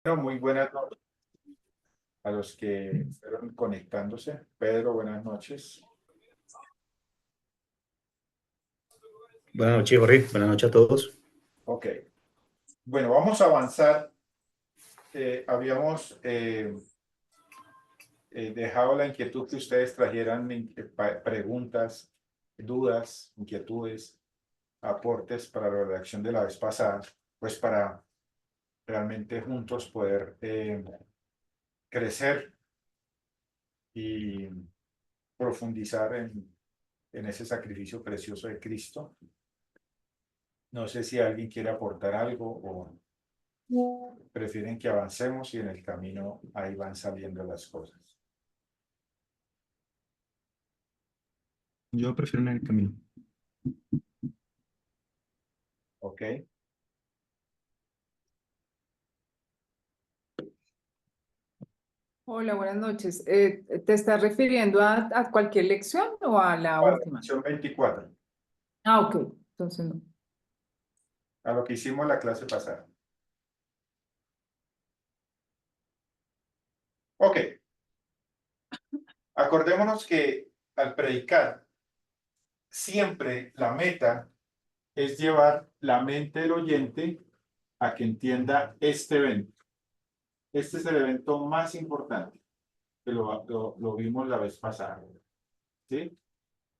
Bueno, muy buenas noches a los que fueron conectándose. Pedro, buenas noches. Buenas noches, Jorge. Buenas noches a todos. Ok, bueno, vamos a avanzar. Habíamos dejado la inquietud que ustedes trajeran preguntas, dudas, inquietudes, aportes para la redacción de la vez pasada, pues para realmente juntos poder crecer y profundizar en ese sacrificio precioso de Cristo. No sé si alguien quiere aportar algo o prefieren que avancemos y en el camino ahí van saliendo las cosas. Yo prefiero en el camino. ¿Ok? Hola, buenas noches. ¿Te estás refiriendo a cualquier lección o a la Para la última? lección 24, Ah, ok. Entonces no. a lo que hicimos la clase pasada. Ok, acordémonos que al predicar, siempre la meta es llevar la mente del oyente a que entienda este evento. Este es el evento más importante, que lo vimos la vez pasada. ¿Sí?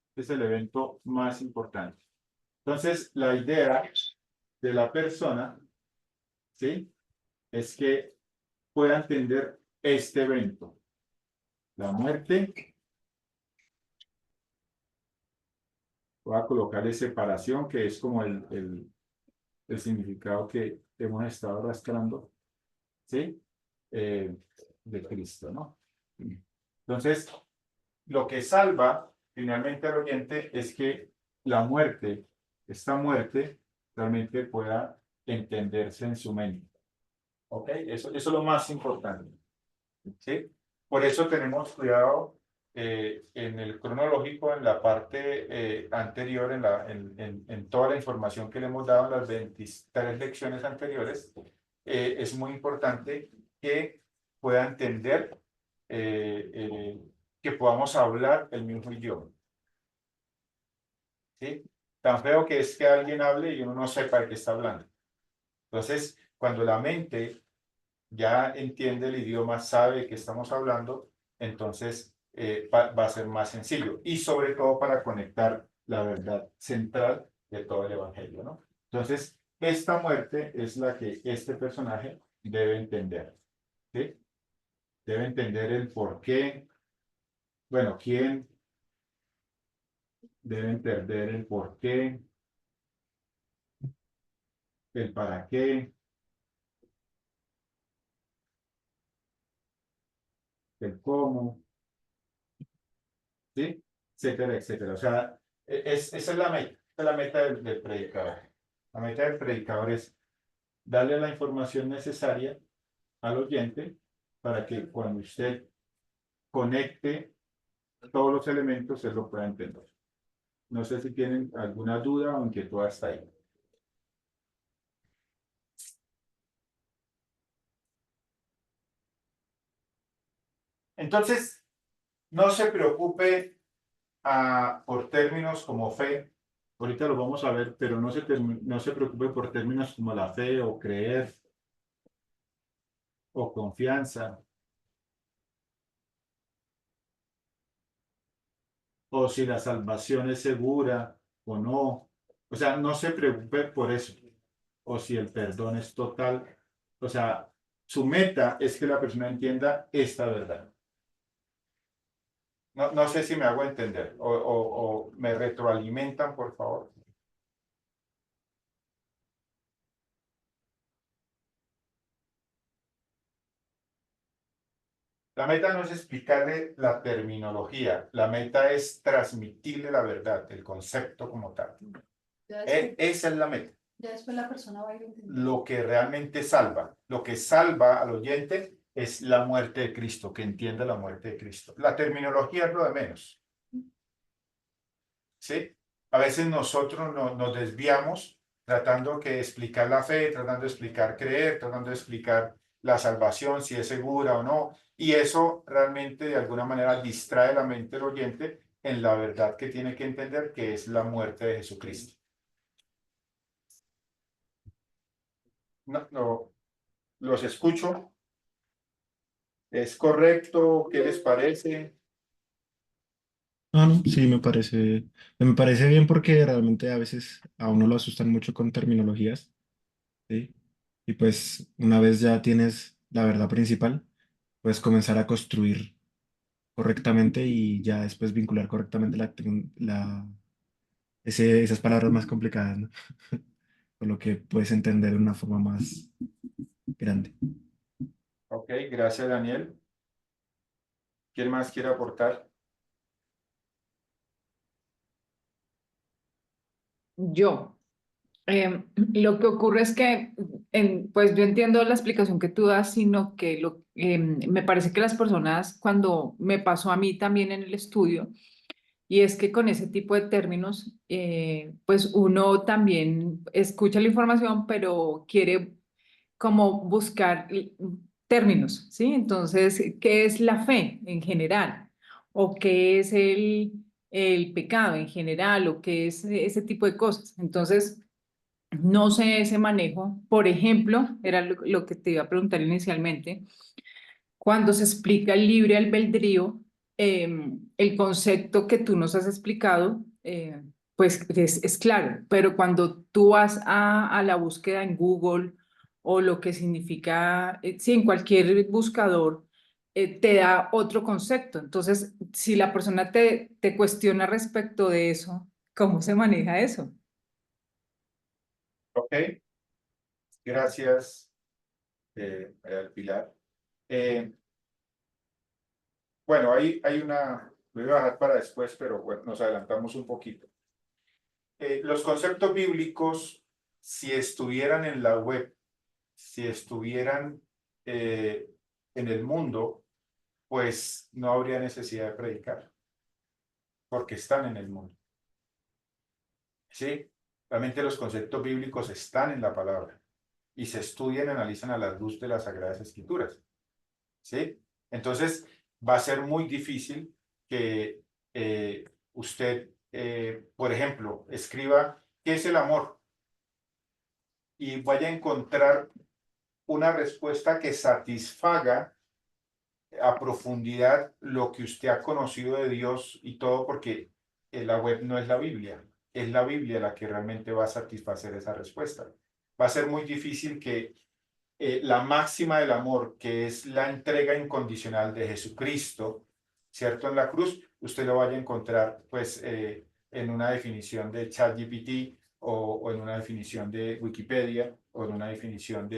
Este es el evento más importante. Entonces, la idea de la persona, ¿sí? Es que pueda entender este evento, la muerte. Voy a colocarle separación, que es como el significado que hemos estado arrastrando, ¿sí? De Cristo, ¿no? Entonces, lo que salva finalmente al oyente es que la muerte, esta muerte, realmente pueda entenderse en su mente. ¿Ok? Eso es lo más importante. ¿Sí? Por eso tenemos cuidado en el cronológico, en la parte anterior, en toda la información que le hemos dado en las 23 lecciones anteriores, es muy importante que pueda entender, que podamos hablar el mismo idioma. ¿Sí? Tan feo que es que alguien hable y uno no sepa de qué está hablando. Entonces, cuando la mente ya entiende el idioma, sabe que estamos hablando, entonces va a ser más sencillo. Y sobre todo para conectar la verdad central de todo el Evangelio, ¿no? Entonces, esta muerte es la que este personaje debe entender, ¿sí? Debe entender el por qué, bueno, quién, debe entender el por qué, el para qué, el cómo, ¿sí? Etcétera, etcétera. O sea, esa es la meta, esa es la meta del predicador. La meta del predicador es darle la información necesaria al oyente para que cuando usted conecte todos los elementos, él lo pueda entender. No sé si tienen alguna duda o inquietud hasta ahí. Entonces, no se preocupe por términos como fe. Ahorita lo vamos a ver, pero no se preocupe por términos como la fe o creer o confianza o si la salvación es segura o no. O sea, no se preocupe por eso. O si el perdón es total. O sea, su meta es que la persona entienda esta verdad. No sé si me hago entender o me retroalimentan, por favor. La meta no es explicarle la terminología, la meta es transmitirle la verdad, el concepto como tal. Esa es la meta. Ya después la persona va a ir entendiendo. Lo que realmente salva, lo que salva al oyente es la muerte de Cristo, que entienda la muerte de Cristo. La terminología es lo de menos, ¿sí? A veces nosotros nos desviamos tratando de explicar la fe, tratando de explicar creer, tratando de explicar la salvación, si es segura o no, y eso realmente de alguna manera distrae la mente del oyente en la verdad que tiene que entender, que es la muerte de Jesucristo. No, no, los escucho. ¿Es correcto? ¿Qué les parece? Ah, no, sí, me parece bien porque realmente a veces a uno lo asustan mucho con terminologías, ¿sí? Y pues una vez ya tienes la verdad principal, puedes comenzar a construir correctamente y ya después vincular correctamente esas palabras más complicadas, ¿no? Por lo que puedes entender de una forma más grande. Ok, gracias, Daniel. ¿Quién más quiere aportar? Yo. Lo que ocurre es que, pues yo entiendo la explicación que tú das, sino que me parece que las personas, cuando me pasó a mí también en el estudio, y es que con ese tipo de términos, pues uno también escucha la información, pero quiere como buscar términos, ¿sí? Entonces, ¿qué es la fe en general? ¿O qué es el pecado en general? ¿O qué es ese tipo de cosas? Entonces, no sé ese manejo. Por ejemplo, era lo que te iba a preguntar inicialmente, cuando se explica el libre albedrío, el concepto que tú nos has explicado, pues es claro, pero cuando tú vas a la búsqueda en Google o lo que significa, sí, en cualquier buscador, te da otro concepto. Entonces, si la persona te cuestiona respecto de eso, ¿cómo se maneja eso? Ok, gracias, María Pilar. Eh, bueno, hay una, lo voy a dejar para después, pero bueno, nos adelantamos un poquito. Los conceptos bíblicos, si estuvieran en la web, si estuvieran en el mundo, pues no habría necesidad de predicar, porque están en el mundo. ¿Sí? Realmente los conceptos bíblicos están en la palabra y se estudian y analizan a la luz de las Sagradas Escrituras. ¿Sí? Entonces, va a ser muy difícil que usted, por ejemplo, escriba ¿qué es el amor? Y vaya a encontrar una respuesta que satisfaga a profundidad lo que usted ha conocido de Dios y todo, porque la web no es la Biblia, es la Biblia la que realmente va a satisfacer esa respuesta. Va a ser muy difícil que la máxima del amor, que es la entrega incondicional de Jesucristo, ¿cierto? En la cruz, usted lo vaya a encontrar, pues, en una definición de ChatGPT o en una definición de Wikipedia o en una definición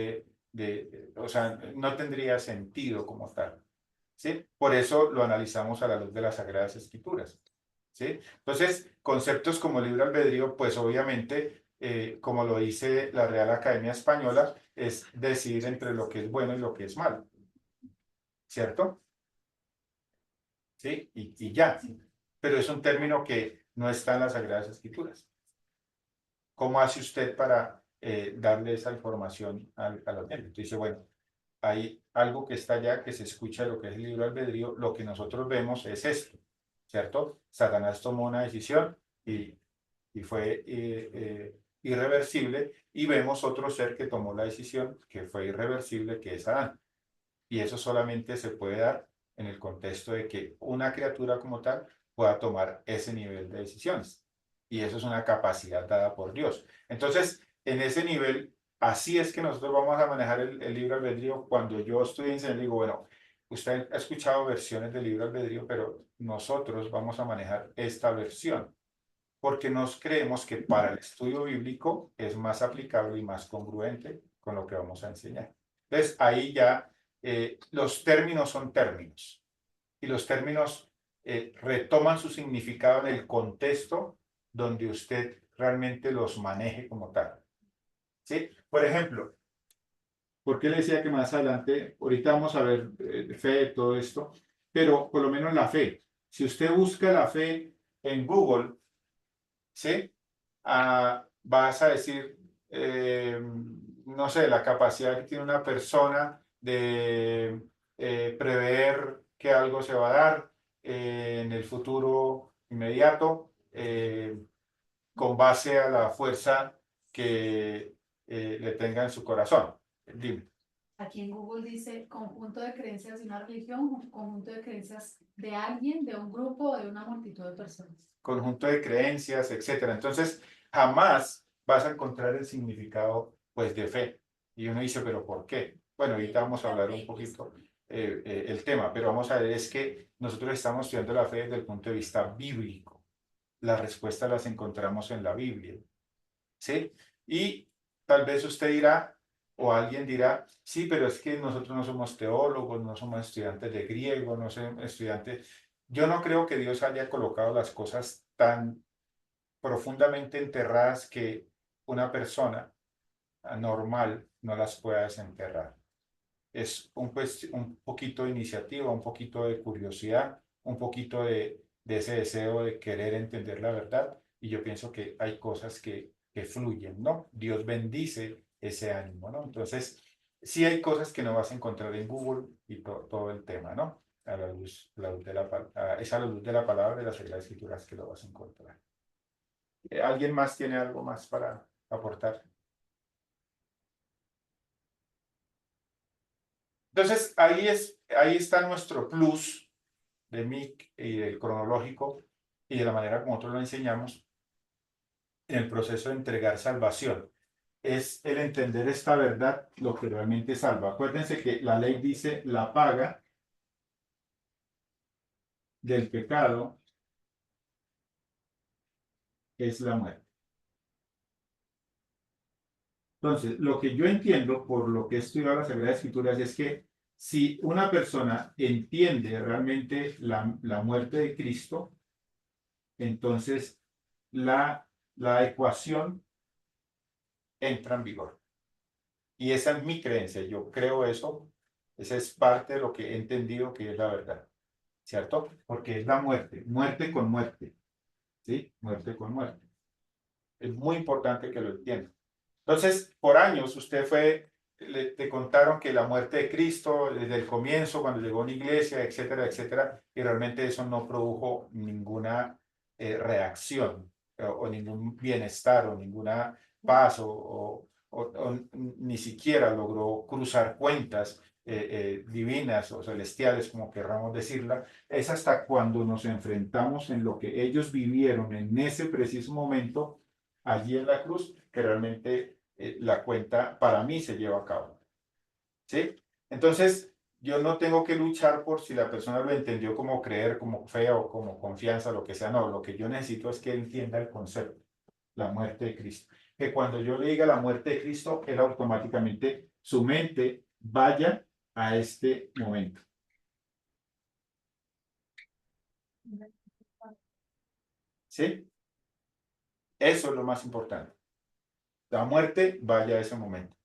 o sea, no tendría sentido como tal, ¿sí? Por eso lo analizamos a la luz de las Sagradas Escrituras, ¿sí? Entonces, conceptos como libre albedrío, pues obviamente, como lo dice la Real Academia Española, es decidir entre lo que es bueno y lo que es malo, ¿cierto? ¿Sí? Y ya. Pero es un término que no está en las Sagradas Escrituras. ¿Cómo hace usted para darle esa información al oyente? Dice, bueno, hay algo que está allá, que se escucha lo que es el libre albedrío, lo que nosotros vemos es esto, ¿cierto? Satanás tomó una decisión y fue irreversible, y vemos otro ser que tomó la decisión que fue irreversible, que es Adán. Y eso solamente se puede dar en el contexto de que una criatura como tal pueda tomar ese nivel de decisiones. Y eso es una capacidad dada por Dios. Entonces, en ese nivel, así es que nosotros vamos a manejar el libre albedrío. Cuando yo estoy enseñando, digo, bueno, usted ha escuchado versiones del libre albedrío, pero nosotros vamos a manejar esta versión porque nos creemos que para el estudio bíblico es más aplicable y más congruente con lo que vamos a enseñar. Entonces, ahí ya los términos son términos y los términos retoman su significado en el contexto donde usted realmente los maneje como tal. ¿Sí? Por ejemplo, ¿por qué le decía que más adelante, ahorita vamos a ver fe, todo esto, pero por lo menos la fe? Si usted busca la fe en Google, ¿sí? Vas a decir, no sé, la capacidad que tiene una persona de prever que algo se va a dar en el futuro inmediato, con base a la fuerza que le tenga en su corazón. Dime. Aquí en Google dice conjunto de creencias de una religión, conjunto de creencias de alguien, de un grupo o de una multitud de personas. Conjunto de creencias, etcétera. Entonces, jamás vas a encontrar el significado, pues, de fe. Y uno dice, ¿pero por qué? Bueno, ahorita vamos a hablar un poquito el tema, pero vamos a ver, es que nosotros estamos estudiando la fe desde el punto de vista bíblico. Las respuestas las encontramos en la Biblia, ¿sí? Y tal vez usted dirá, o alguien dirá, sí, pero es que nosotros no somos teólogos, no somos estudiantes de griego, no somos estudiantes. Yo no creo que Dios haya colocado las cosas tan profundamente enterradas que una persona normal no las pueda desenterrar. Es un poquito de iniciativa, un poquito de curiosidad, un poquito de ese deseo de querer entender la verdad. Y yo pienso que hay cosas que fluyen, ¿no? Dios bendice ese ánimo, ¿no? Entonces, sí hay cosas que no vas a encontrar en Google y todo el tema, ¿no? A la luz de es a la luz de la palabra de las Sagradas Escrituras que lo vas a encontrar. ¿Alguien más tiene algo más para aportar? Entonces, ahí está nuestro plus de MIC y del cronológico y de la manera como nosotros lo enseñamos en el proceso de entregar salvación. Es el entender esta verdad lo que realmente salva. Acuérdense que la ley dice la paga del pecado es la muerte. Entonces, lo que yo entiendo por lo que he estudiado las Sagradas Escrituras es que si una persona entiende realmente la muerte de Cristo, entonces la ecuación entra en vigor. Y esa es mi creencia, yo creo eso, esa es parte de lo que he entendido que es la verdad, ¿cierto? Porque es la muerte, muerte con muerte, ¿sí? Muerte con muerte. Es muy importante que lo entiendan. Entonces, por años te contaron que la muerte de Cristo desde el comienzo, cuando llegó a una iglesia, etcétera, etcétera, y realmente eso no produjo ninguna reacción o ningún bienestar o ninguna paz o ni siquiera logró cruzar cuentas divinas o celestiales, como querramos decirla. Es hasta cuando nos enfrentamos en lo que ellos vivieron en ese preciso momento allí en la cruz, que realmente la cuenta para mí se lleva a cabo. ¿Sí? Entonces, yo no tengo que luchar por si la persona lo entendió como creer, como fe o como confianza, lo que sea. No, lo que yo necesito es que entienda el concepto, la muerte de Cristo. Que cuando yo le diga la muerte de Cristo, él automáticamente, su mente vaya a este momento. ¿Sí? Eso es lo más importante. La muerte vaya a ese momento.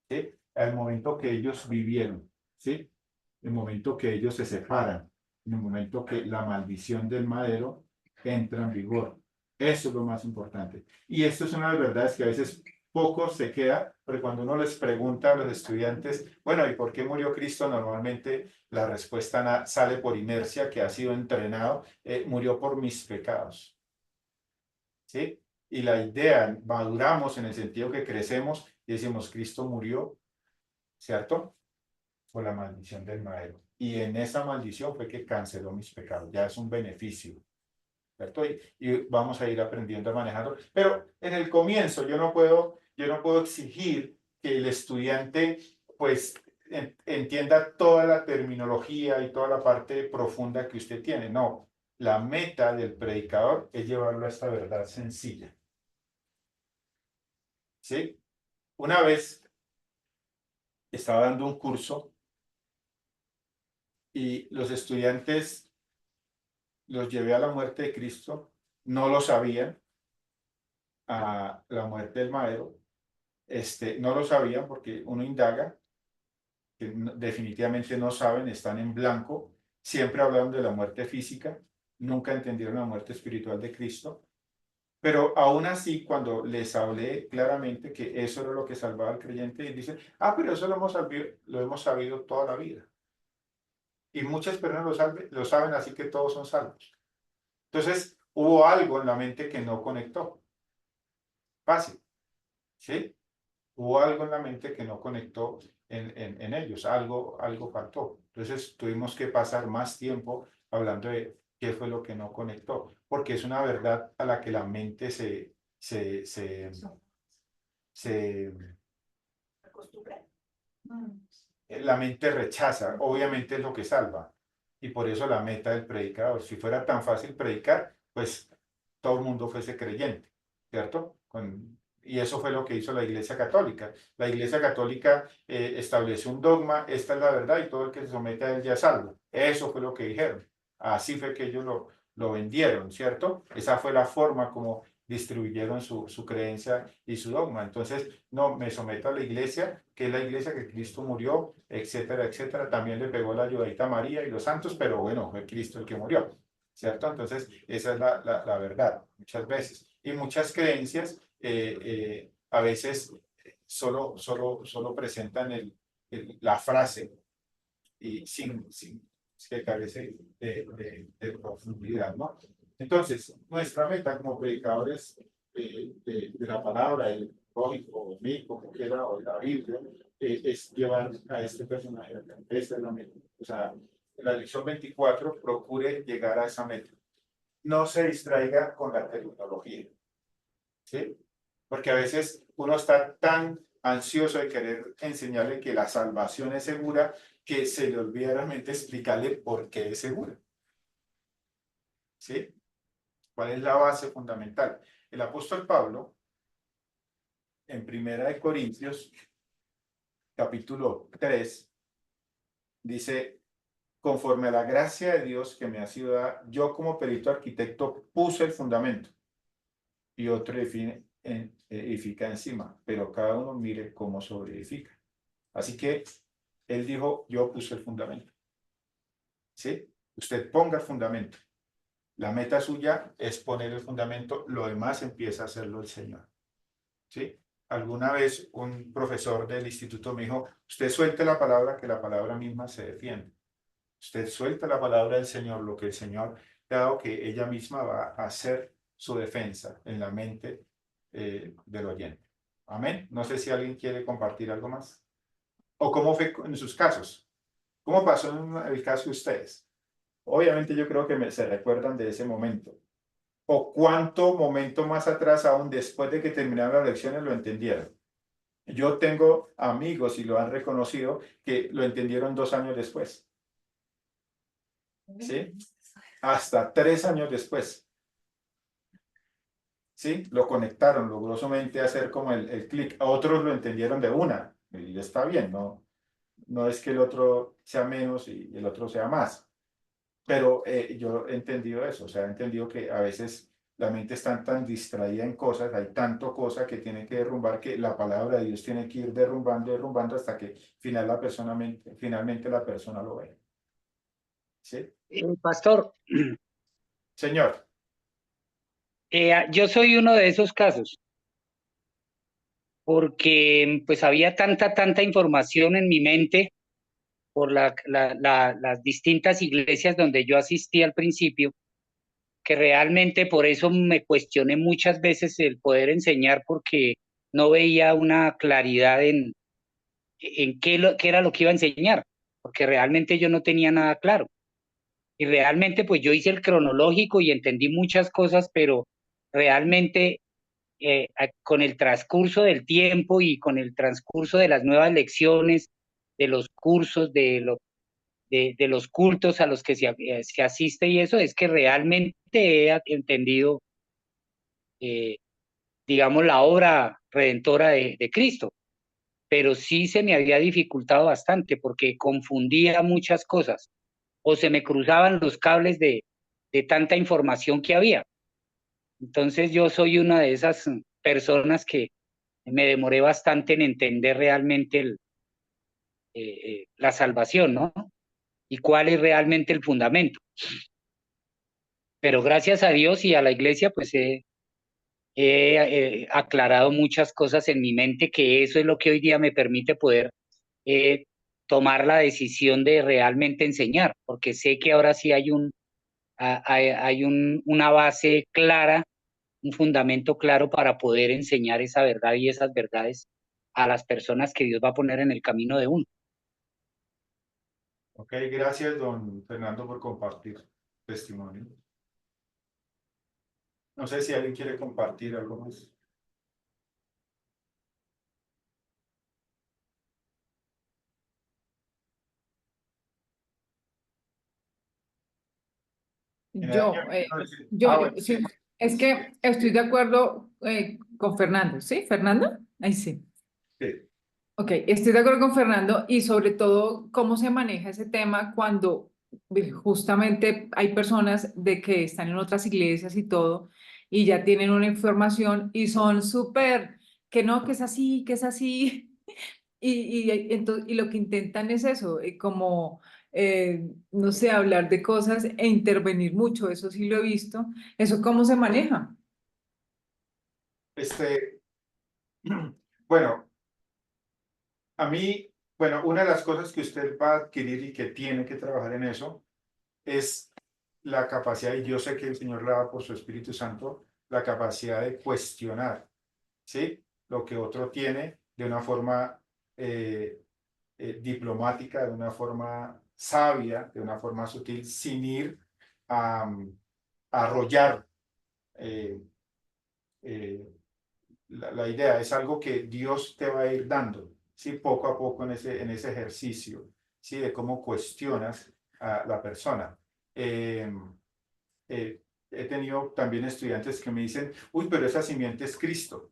¿Sí? Al momento que ellos vivieron, ¿sí? El momento que ellos se separan, en el momento que la maldición del madero entra en vigor. Eso es lo más importante. Y esto es una de las verdades que a veces poco se queda, porque cuando uno les pregunta a los estudiantes, bueno, ¿y por qué murió Cristo? Normalmente la respuesta sale por inercia, que ha sido entrenado, murió por mis pecados. ¿Sí? Y la idea, maduramos en el sentido que crecemos y decimos, Cristo murió, ¿cierto? Por la maldición del madero. Y en esa maldición fue que canceló mis pecados. Ya es un beneficio, ¿cierto? Y vamos a ir aprendiendo a manejarlo. Pero en el comienzo yo no puedo exigir que el estudiante, pues, entienda toda la terminología y toda la parte profunda que usted tiene. No, la meta del predicador es llevarlo a esta verdad sencilla. ¿Sí? Una vez estaba dando un curso y los estudiantes los llevé a la muerte de Cristo, no lo sabían, a la muerte del madero, no lo sabían porque uno indaga, que definitivamente no saben, están en blanco, siempre hablaron de la muerte física, nunca entendieron la muerte espiritual de Cristo, Pero aún así, cuando les hablé claramente que eso era lo que salvaba al creyente, y dicen, pero eso lo hemos sabido toda la vida. Y muchas personas lo saben, así que todos son salvos. Entonces, hubo algo en la mente que no conectó. Fácil, ¿sí? Hubo algo en la mente que no conectó en ellos, algo faltó. Entonces, tuvimos que pasar más tiempo hablando de qué fue lo que no conectó, porque es una verdad a la que la mente se Acostumbrar. la mente rechaza, obviamente es lo que salva. Y por eso la meta del predicador, si fuera tan fácil predicar, pues todo el mundo fuese creyente, ¿cierto? Y eso fue lo que hizo la Iglesia Católica. La Iglesia Católica estableció un dogma, esta es la verdad y todo el que se somete a él ya es salvo. Eso fue lo que dijeron. Así fue que ellos lo vendieron, ¿cierto? Esa fue la forma como distribuyeron su creencia y su dogma. Entonces, no, me someto a la iglesia, que es la iglesia que Cristo murió, etcétera, etcétera. También le pegó la ayudadita a María y los santos, pero bueno, fue Cristo el que murió, ¿cierto? Entonces, esa es la verdad, muchas veces. Y muchas creencias a veces solo presentan la frase y sin que carece de profundidad, ¿no? Entonces, nuestra meta como predicadores de la palabra, el código, o mí, como quiera, o la Biblia, es llevar a este personaje. Esta es la meta. O sea, en la lección 24 procure llegar a esa meta. No se distraiga con la terminología, ¿sí? Porque a veces uno está tan ansioso de querer enseñarle que la salvación es segura que se le olvida realmente explicarle por qué es segura. ¿Sí? ¿Cuál es la base fundamental? El apóstol Pablo, en Primera de Corintios, capítulo 3, dice, conforme a la gracia de Dios que me ha sido dada, yo como perito arquitecto puse el fundamento y otro edifica encima, pero cada uno mire cómo sobreedifica. Así que él dijo, yo puse el fundamento. ¿Sí? Usted ponga el fundamento. La meta suya es poner el fundamento, lo demás empieza a hacerlo el Señor. ¿Sí? Alguna vez un profesor del instituto me dijo, usted suelte la palabra, que la palabra misma se defiende. Usted suelta la palabra del Señor, lo que el Señor le ha dado, que ella misma va a hacer su defensa en la mente del oyente. Amén. No sé si alguien quiere compartir algo más. ¿O cómo fue en sus casos? ¿Cómo pasó en el caso de ustedes? Obviamente yo creo que se recuerdan de ese momento. ¿O cuánto momento más atrás, aún después de que terminaron las lecciones, lo entendieron? Yo tengo amigos, y lo han reconocido, que lo entendieron 2 años después. ¿Sí? Hasta 3 años después. ¿Sí? Lo conectaron, logró su mente hacer como el clic. Otros lo entendieron de una, y está bien, no es que el otro sea menos y el otro sea más. Pero yo he entendido eso, o sea, he entendido que a veces la mente está tan distraída en cosas, hay tanto cosa que tiene que derrumbar, que la palabra de Dios tiene que ir derrumbando hasta que finalmente la persona lo ve. ¿Sí? Pastor, Señor, yo soy uno de esos casos, porque pues había tanta información en mi mente por las distintas iglesias donde yo asistí al principio, que realmente por eso me cuestioné muchas veces el poder enseñar, porque no veía una claridad en qué era lo que iba a enseñar, porque realmente yo no tenía nada claro. Y realmente pues yo hice el cronológico y entendí muchas cosas, pero realmente con el transcurso del tiempo y con el transcurso de las nuevas lecciones, de los cursos, de los cultos a los que se asiste y eso, es que realmente he entendido, eh, digamos, la obra redentora de Cristo. Pero sí se me había dificultado bastante porque confundía muchas cosas o se me cruzaban los cables de tanta información que había. Entonces yo soy una de esas personas que me demoré bastante en entender realmente la salvación, ¿no? Y cuál es realmente el fundamento. Pero gracias a Dios y a la iglesia, pues he aclarado muchas cosas en mi mente, que eso es lo que hoy día me permite poder eh, tomar la decisión de realmente enseñar, porque sé que ahora sí hay una base clara, un fundamento claro para poder enseñar esa verdad y esas verdades a las personas que Dios va a poner en el camino de uno. Ok, gracias, don Fernando, por compartir testimonio. No sé si alguien quiere compartir algo más. ¿Tiene Yo, alguien? No, sí. yo, Bueno, sí. sí, es que estoy de acuerdo con Fernando, ¿sí? ¿Fernando? Ahí sí. Sí. Ok, estoy de acuerdo con Fernando y sobre todo cómo se maneja ese tema cuando justamente hay personas de que están en otras iglesias y todo y ya tienen una información y son súper, que no, que es así y lo que intentan es eso, como, no sé, hablar de cosas e intervenir mucho, eso sí lo he visto. ¿Eso cómo se maneja? Este, bueno, a mí, bueno, una de las cosas que usted va a adquirir y que tiene que trabajar en eso es la capacidad, y yo sé que el Señor la da por su Espíritu Santo, la capacidad de cuestionar, ¿sí? Lo que otro tiene de una forma diplomática, de una forma sabia, de una forma sutil, sin ir a arrollar eh, eh, la idea. Es algo que Dios te va a ir dando, ¿sí? Poco a poco en ese ejercicio, ¿sí? De cómo cuestionas a la persona. Eh, He tenido también estudiantes que me dicen, uy, pero esa simiente es Cristo.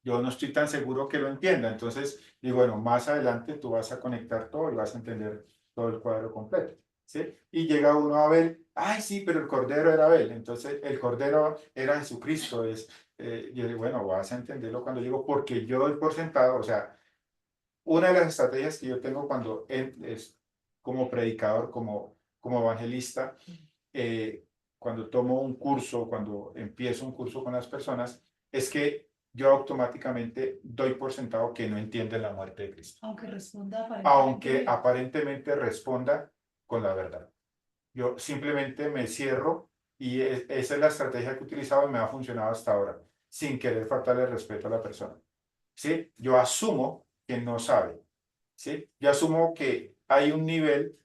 Yo no estoy tan seguro que lo entienda. Entonces, digo, bueno, más adelante tú vas a conectar todo y vas a entender todo el cuadro completo, ¿sí? Y llega uno a ver, ay, sí, pero el Cordero era Abel. Entonces, el Cordero era Jesucristo. Yo digo, bueno, vas a entenderlo cuando digo, porque yo doy por sentado, o sea, una de las estrategias que yo tengo cuando es como predicador, como evangelista, eh, cuando tomo un curso, cuando empiezo un curso con las personas, es que yo automáticamente doy por sentado que no entienden la muerte de Cristo, Aunque responda aunque aparentemente. aparentemente responda con la verdad. Yo simplemente me cierro y esa es la estrategia que he utilizado y me ha funcionado hasta ahora, sin querer faltarle el respeto a la persona. ¿Sí? Yo asumo que no sabe, ¿sí? Yo asumo que hay un nivel,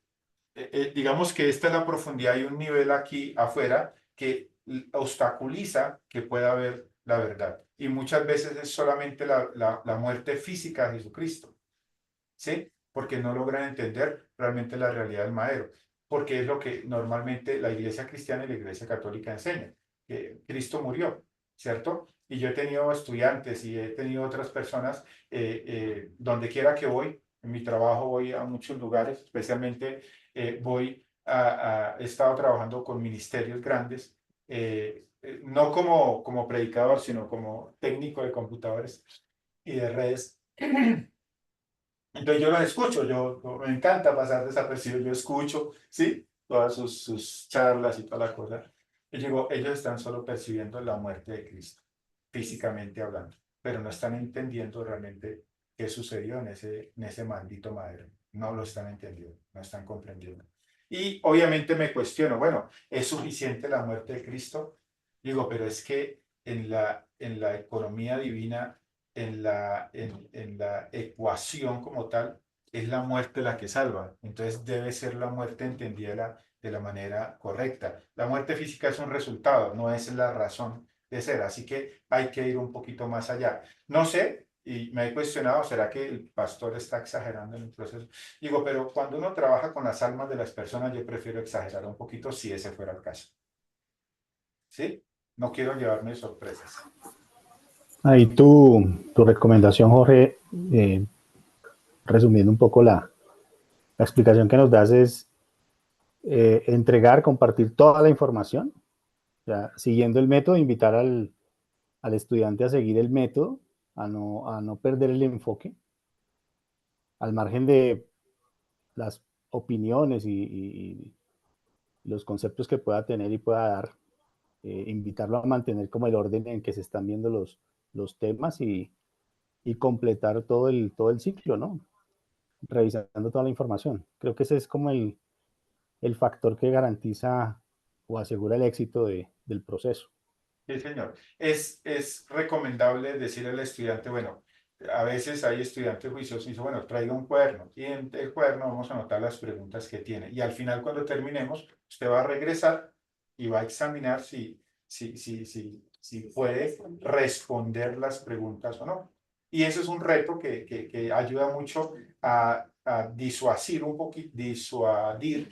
digamos que esta es la profundidad, hay un nivel aquí afuera que obstaculiza que pueda ver la verdad. Y muchas veces es solamente la muerte física de Jesucristo, ¿sí? Porque no logran entender realmente la realidad del madero, porque es lo que normalmente la iglesia cristiana y la iglesia católica enseñan, que Cristo murió, ¿cierto? Y yo he tenido estudiantes y he tenido otras personas, donde quiera que voy, en mi trabajo voy a muchos lugares, especialmente he estado trabajando con ministerios grandes, no como predicador, sino como técnico de computadores y de redes. Entonces yo los escucho, me encanta pasar desapercibido, yo escucho, ¿sí? Todas sus charlas y toda la cosa. Y digo, ellos están solo percibiendo la muerte de Cristo, físicamente hablando, pero no están entendiendo realmente qué sucedió en ese maldito madero. No lo están entendiendo, no están comprendiendo. Y obviamente me cuestiono, bueno, ¿es suficiente la muerte de Cristo? Digo, pero es que en la economía divina en la ecuación como tal, es la muerte la que salva. Entonces debe ser la muerte entendida de la manera correcta. La muerte física es un resultado, no es la razón de ser. Así que hay que ir un poquito más allá. No sé, y me he cuestionado, ¿será que el pastor está exagerando en el proceso? Digo, pero cuando uno trabaja con las almas de las personas, yo prefiero exagerar un poquito si ese fuera el caso. ¿Sí? No quiero llevarme sorpresas. Ahí tu recomendación, Jorge, resumiendo un poco la explicación que nos das es entregar, compartir toda la información, ya, siguiendo el método, invitar al estudiante a seguir el método, a no perder el enfoque, al margen de las opiniones y los conceptos que pueda tener y pueda dar. invitarlo a mantener como el orden en que se están viendo los temas y completar todo el ciclo, ¿no? Revisando toda la información. Creo que ese es como el factor que garantiza o asegura el éxito del proceso. Sí, señor. Es recomendable decirle al estudiante, bueno, a veces hay estudiantes juiciosos y dicen, bueno, traiga un cuaderno y en el cuaderno vamos a anotar las preguntas que tiene. Y al final, cuando terminemos, usted va a regresar y va a examinar si puede responder las preguntas o no. Y eso es un reto que ayuda mucho a disuadir un poquito, Disuadir.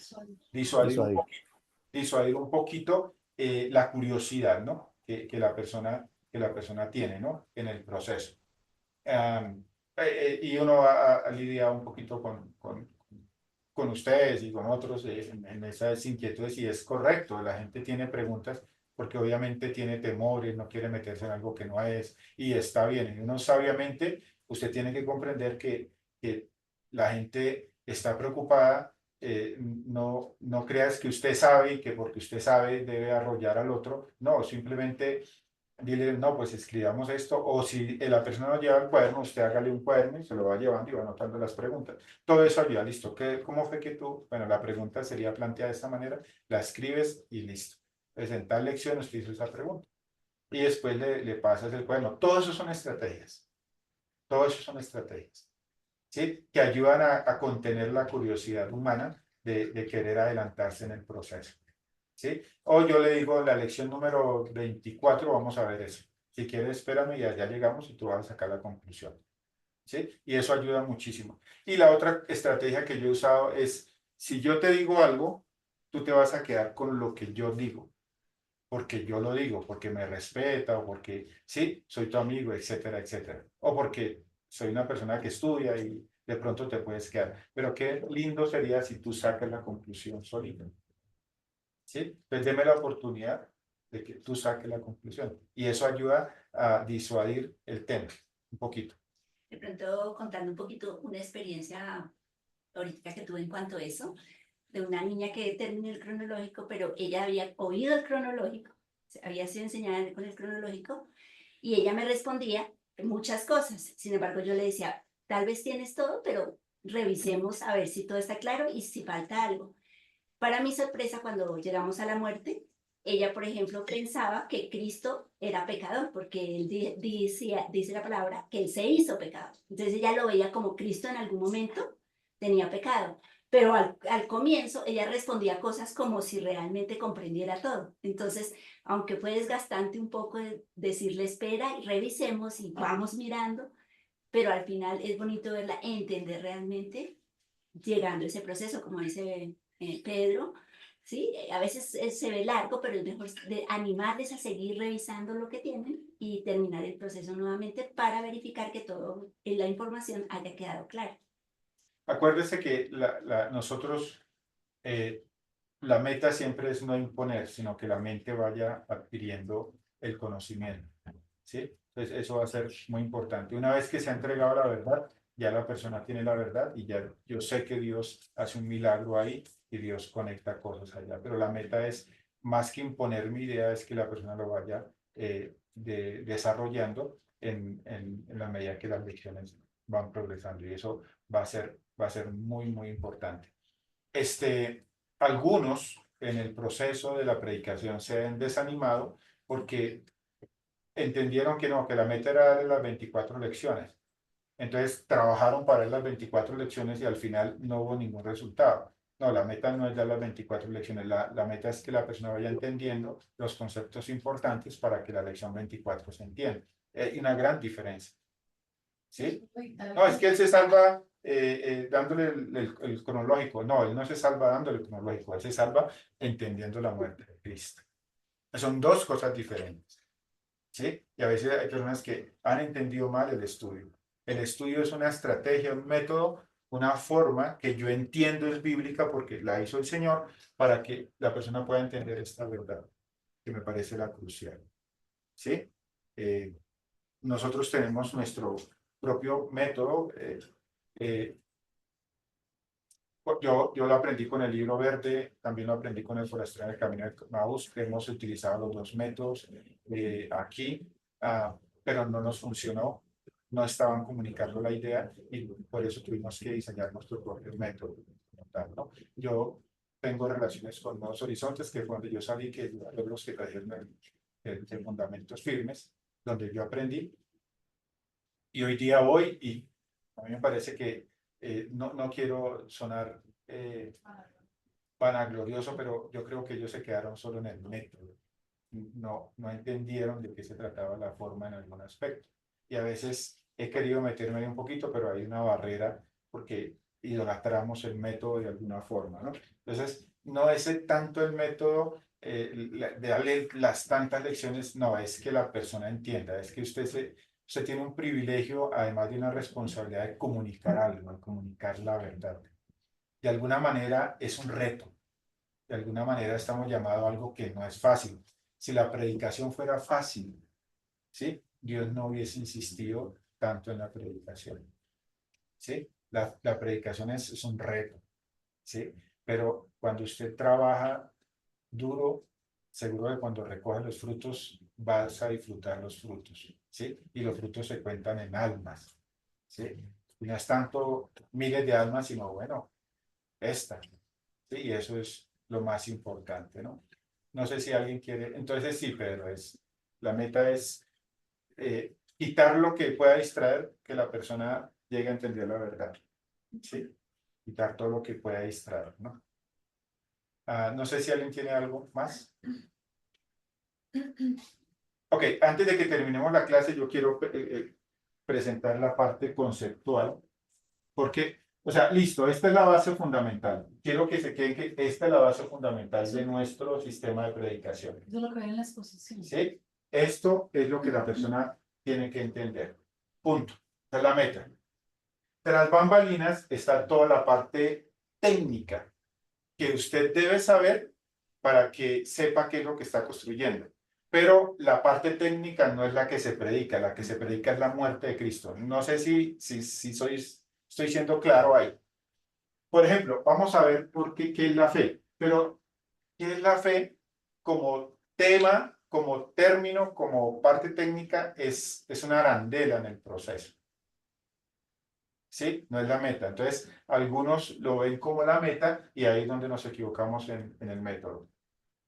disuadir un poquito la curiosidad, ¿no? Que la persona tiene, ¿no? En el proceso. Y uno lidia un poquito con ustedes y con otros en esas inquietudes y es correcto, la gente tiene preguntas porque obviamente tiene temores, no quiere meterse en algo que no es y está bien. Y uno sabiamente, usted tiene que comprender que la gente está preocupada. No creas que usted sabe y que porque usted sabe debe arrollar al otro. No, simplemente dile, no, pues escribamos esto, o si la persona no lleva el cuaderno, usted hágale un cuaderno y se lo va llevando y va anotando las preguntas. Todo eso ayuda, listo. ¿Cómo fue que tú? Bueno, la pregunta sería planteada de esta manera, la escribes y listo. Pues en tal lección usted hizo esa pregunta. Y después le pasas el cuaderno. Todo eso son estrategias. Todo eso son estrategias. ¿Sí? Que ayudan a contener la curiosidad humana de querer adelantarse en el proceso. ¿Sí? O yo le digo la lección número 24, vamos a ver eso. Si quieres, espérame y allá llegamos y tú vas a sacar la conclusión. ¿Sí? Y eso ayuda muchísimo. Y la otra estrategia que yo he usado es, si yo te digo algo, tú te vas a quedar con lo que yo digo, porque yo lo digo, porque me respeta o porque, sí, soy tu amigo, etcétera, etcétera. O porque soy una persona que estudia y de pronto te puedes quedar. Pero qué lindo sería si tú sacas la conclusión solita. ¿Sí? Entonces, deme la oportunidad de que tú saques la conclusión. Y eso ayuda a disuadir el tema un poquito. De pronto, contando un poquito una experiencia ahorita que tuve en cuanto a eso, de una niña que terminó el cronológico, pero ella había oído el cronológico, había sido enseñada con el cronológico, y ella me respondía muchas cosas. Sin embargo, yo le decía, tal vez tienes todo, pero revisemos a ver si todo está claro y si falta algo. Para mi sorpresa, cuando llegamos a la muerte, ella, por ejemplo, pensaba que Cristo era pecador, porque él dice la palabra que él se hizo pecado. Entonces ella lo veía como Cristo en algún momento tenía pecado. Pero al comienzo ella respondía cosas como si realmente comprendiera todo. Entonces, aunque fue desgastante un poco decirle espera y revisemos y vamos mirando, pero al final es bonito verla entender realmente llegando a ese proceso, como dice Pedro, ¿sí? A veces se ve largo, pero es mejor animarles a seguir revisando lo que tienen y terminar el proceso nuevamente para verificar que toda la información haya quedado clara. Acuérdese que nosotros, la meta siempre es no imponer, sino que la mente vaya adquiriendo el conocimiento. ¿Sí? Entonces, eso va a ser muy importante. Una vez que se ha entregado la verdad, ya la persona tiene la verdad y ya yo sé que Dios hace un milagro ahí y Dios conecta cosas allá. Pero la meta es, más que imponer mi idea, es que la persona lo vaya desarrollando en la medida que las lecciones van progresando. Y eso va a ser muy, muy importante. Algunos en el proceso de la predicación se han desanimado porque entendieron que no, que la meta era darle las 24 lecciones. Entonces trabajaron para dar las 24 lecciones y al final no hubo ningún resultado. No, la meta no es dar las 24 lecciones, la meta es que la persona vaya entendiendo los conceptos importantes para que la lección 24 se entienda. Hay una gran diferencia. ¿Sí? No, es que él se salva dándole el cronológico. No, él no se salva dándole el cronológico, él se salva entendiendo la muerte de Cristo. Son dos cosas diferentes. ¿Sí? Y a veces hay personas que han entendido mal el estudio. El estudio es una estrategia, un método, una forma que yo entiendo es bíblica porque la hizo el Señor para que la persona pueda entender esta verdad, que me parece la crucial. ¿Sí? Nosotros tenemos nuestro propio método. Yo lo aprendí con el libro verde, también lo aprendí con el forastero en el camino de Maús. Hemos utilizado los dos métodos aquí, pero no nos funcionó. No estaban comunicando la idea y por eso tuvimos que diseñar nuestro propio método, ¿no? Yo tengo relaciones con Nuevos Horizontes, que fue donde yo salí, que fueron los que trajeron el fundamentos firmes, donde yo aprendí. Y hoy día voy y a mí me parece que no quiero sonar vanaglorioso, pero yo creo que ellos se quedaron solo en el método. No entendieron de qué se trataba la forma en algún aspecto. Y a veces he querido meterme ahí un poquito, pero hay una barrera porque idolatramos el método de alguna forma, ¿no? Entonces, no es tanto el método de darle las tantas lecciones, no, es que la persona entienda, es que usted tiene un privilegio, además de una responsabilidad de comunicar algo, de comunicar la verdad. De alguna manera es un reto, de alguna manera estamos llamados a algo que no es fácil. Si la predicación fuera fácil, ¿sí? Dios no hubiese insistido tanto en la predicación, ¿sí? La predicación es un reto, ¿sí? Pero cuando usted trabaja duro, seguro que cuando recoge los frutos vas a disfrutar los frutos, ¿sí? Y los frutos se cuentan en almas, ¿sí? Y no es tanto miles de almas, sino, bueno, esta, ¿sí? Y eso es lo más importante, ¿no? No sé si alguien quiere, entonces sí, Pedro, la meta es quitar lo que pueda distraer, que la persona llegue a entender la verdad, ¿sí? Quitar todo lo que pueda distraer, ¿no? No sé si alguien tiene algo más. Ok, antes de que terminemos la clase, yo quiero presentar la parte conceptual, porque, o sea, listo, esta es la base fundamental. Quiero que se quede que esta es la base fundamental de nuestro sistema de predicación. Eso es lo que ven en la exposición. ¿Sí? Esto es lo que la persona tiene que entender. Punto. Esa es la meta. Tras bambalinas está toda la parte técnica que usted debe saber para que sepa qué es lo que está construyendo. Pero la parte técnica no es la que se predica es la muerte de Cristo. No sé si estoy siendo claro ahí. Por ejemplo, vamos a ver qué es la fe. Pero, ¿qué es la fe como tema, como término, como parte técnica? Es una arandela en el proceso. ¿Sí? No es la meta. Entonces, algunos lo ven como la meta y ahí es donde nos equivocamos en el método.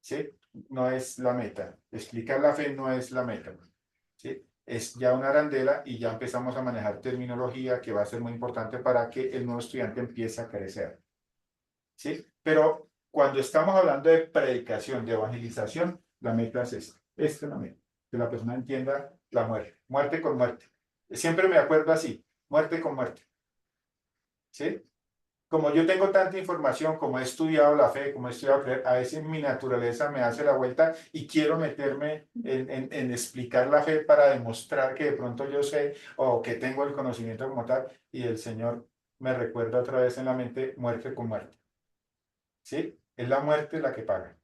¿Sí? No es la meta. Explicar la fe no es la meta. ¿Sí? Es ya una arandela y ya empezamos a manejar terminología que va a ser muy importante para que el nuevo estudiante empiece a crecer. ¿Sí? Pero cuando estamos hablando de predicación, de evangelización, la meta es esta. Esta es la meta. Que la persona entienda la muerte. Muerte con muerte. Siempre me acuerdo así. Muerte con muerte. ¿Sí? Como yo tengo tanta información, como he estudiado la fe, como he estudiado creer, a veces mi naturaleza me hace la vuelta y quiero meterme en explicar la fe para demostrar que de pronto yo sé o que tengo el conocimiento como tal, y el Señor me recuerda otra vez en la mente muerte con muerte. ¿Sí? Es la muerte la que paga.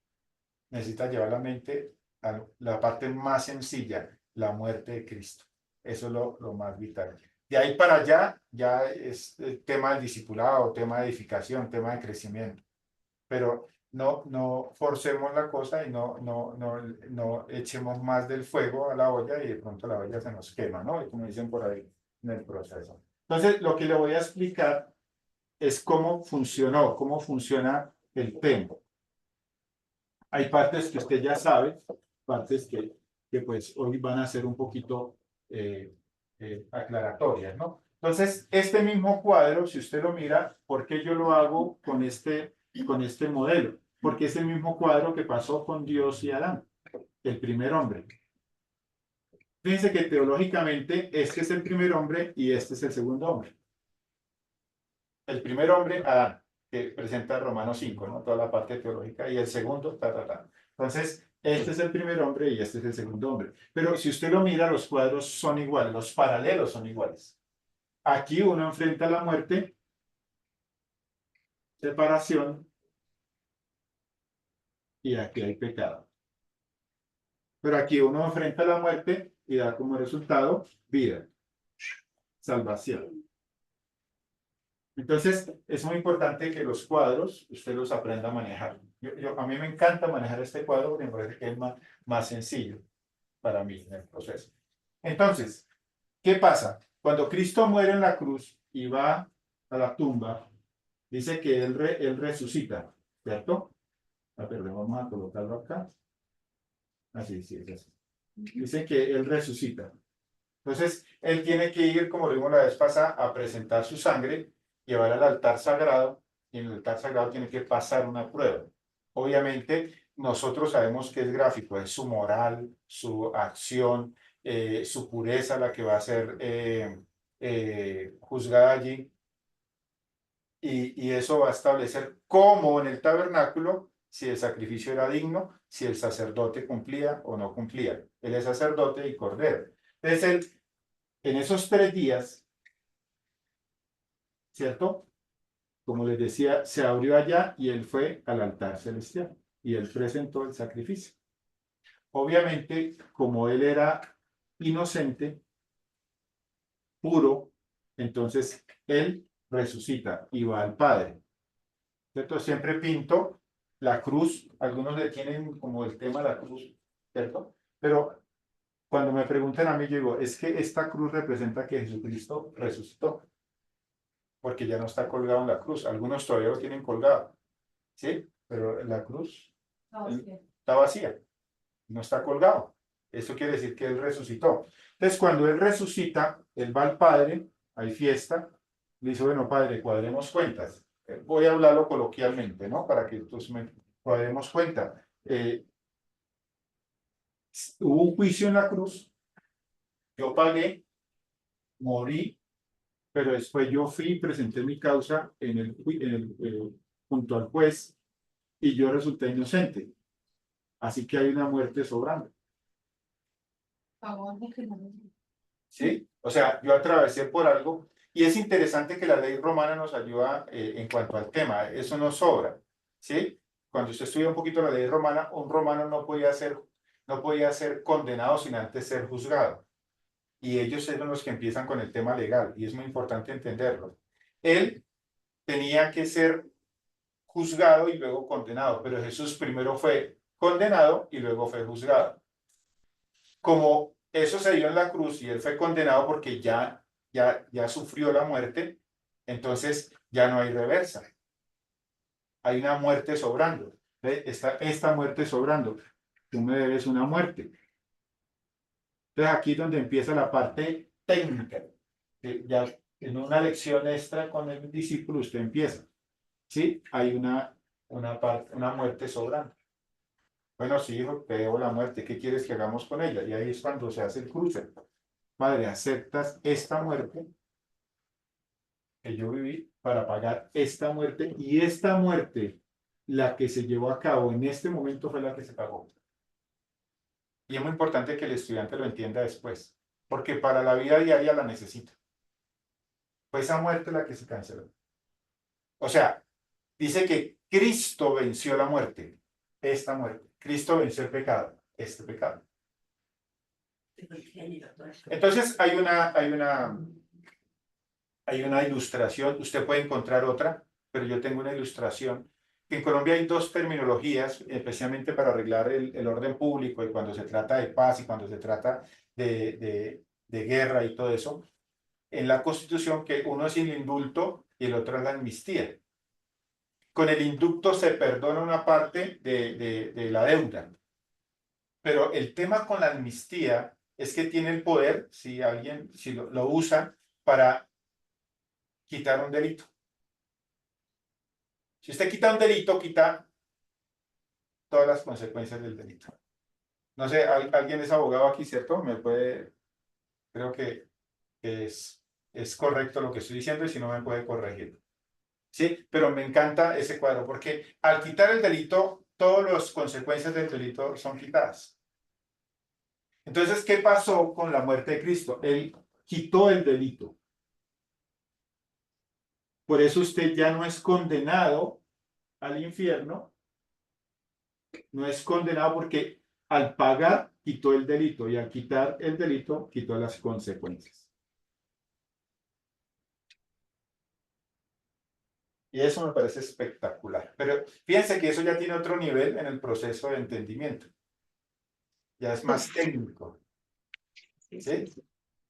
Necesita llevar la mente a la parte más sencilla, la muerte de Cristo. Eso es lo más vital. De ahí para allá ya es el tema del discipulado, tema de edificación, tema de crecimiento. Pero no forcemos la cosa y no echemos más del fuego a la olla y de pronto la olla se nos quema, ¿no? Y como dicen por ahí en el proceso. Entonces, lo que le voy a explicar es cómo funciona el tema. Hay partes que usted ya sabe, partes que pues hoy van a ser un poquito aclaratorias, ¿no? Entonces, este mismo cuadro, si usted lo mira, ¿por qué yo lo hago con este modelo? Porque es el mismo cuadro que pasó con Dios y Adán, el primer hombre. Fíjense que teológicamente este es el primer hombre y este es el segundo hombre. El primer hombre, Adán, que presenta Romanos 5, ¿no? Toda la parte teológica, y el segundo, Entonces, este es el primer hombre y este es el segundo hombre. Pero si usted lo mira, los cuadros son iguales, los paralelos son iguales. Aquí uno enfrenta la muerte, separación, y aquí hay pecado. Pero aquí uno enfrenta la muerte y da como resultado vida, salvación. Entonces, es muy importante que los cuadros usted los aprenda a manejar. A mí me encanta manejar este cuadro porque me parece que es más sencillo para mí en el proceso. Entonces, ¿qué pasa? Cuando Cristo muere en la cruz y va a la tumba, dice que él resucita, ¿cierto? Perdón, vamos a colocarlo acá. Así, sí, es así. Dice que él resucita. Entonces, él tiene que ir, como lo vimos la vez pasada, a presentar su sangre, llevar al altar sagrado, y en el altar sagrado tiene que pasar una prueba. Obviamente, nosotros sabemos que es gráfico, es su moral, su acción, su pureza la que va a ser juzgada allí, y eso va a establecer cómo en el tabernáculo, si el sacrificio era digno, si el sacerdote cumplía o no cumplía. Él es sacerdote y cordero. Entonces, él, en esos 3 días, ¿cierto? Como les decía, se abrió allá y él fue al altar celestial y él presentó el sacrificio. Obviamente, como él era inocente, puro, entonces él resucita y va al Padre. ¿Cierto? Siempre pinto la cruz, algunos le tienen como el tema de la cruz, ¿cierto? Pero cuando me preguntan a mí, yo digo, es que esta cruz representa que Jesucristo resucitó, porque ya no está colgado en la cruz. Algunos todavía lo tienen colgado, ¿sí? Pero la cruz está vacía, no está colgado. Eso quiere decir que Él resucitó. Entonces, cuando Él resucita, Él va al Padre, hay fiesta, le dice, bueno, Padre, cuadremos cuentas. Voy a hablarlo coloquialmente, ¿no? Para que todos me cuadremos cuenta. Hubo un juicio en la cruz, yo pagué, morí, pero después yo fui y presenté mi causa junto al juez y yo resulté inocente. Así que hay una muerte sobrando. ¿Sí? O sea, yo atravesé por algo y es interesante que la ley romana nos ayuda en cuanto al tema. Eso no sobra. ¿Sí? Cuando usted estudia un poquito la ley romana, un romano no podía ser condenado sin antes ser juzgado. Y ellos son los que empiezan con el tema legal y es muy importante entenderlo. Él tenía que ser juzgado y luego condenado, pero Jesús primero fue condenado y luego fue juzgado. Como eso se dio en la cruz y él fue condenado porque ya sufrió la muerte, entonces ya no hay reversa. Hay una muerte sobrando. Esta muerte sobrando. Tú me debes una muerte. Entonces aquí es donde empieza la parte técnica. Ya en una lección extra con el discípulo usted empieza. ¿Sí? Hay una muerte sobrando. Bueno, sí, hijo, te debo la muerte. ¿Qué quieres que hagamos con ella? Y ahí es cuando se hace el cruce. Padre, ¿aceptas esta muerte que yo viví para pagar esta muerte? Y esta muerte, la que se llevó a cabo en este momento, fue la que se pagó. Y es muy importante que el estudiante lo entienda después, porque para la vida diaria la necesita. Fue esa muerte la que se canceló. O sea, dice que Cristo venció la muerte, esta muerte. Cristo venció el pecado, este pecado. Entonces hay una ilustración, usted puede encontrar otra, pero yo tengo una ilustración. En Colombia hay 2 terminologías, especialmente para arreglar el orden público y cuando se trata de paz y cuando se trata de guerra y todo eso. En la Constitución, que uno es el indulto y el otro es la amnistía. Con el indulto se perdona una parte de la deuda. Pero el tema con la amnistía es que tiene el poder, si lo usa, para quitar un delito. Si usted quita un delito, quita todas las consecuencias del delito. No sé, alguien es abogado aquí, ¿cierto? Creo que es correcto lo que estoy diciendo y si no me puede corregir. Sí, pero me encanta ese cuadro porque al quitar el delito, todas las consecuencias del delito son quitadas. Entonces, ¿qué pasó con la muerte de Cristo? Él quitó el delito. Por eso usted ya no es condenado al infierno, no es condenado porque al pagar quitó el delito y al quitar el delito quitó las consecuencias. Y eso me parece espectacular. Pero fíjense que eso ya tiene otro nivel en el proceso de entendimiento. Ya es más técnico. ¿Sí?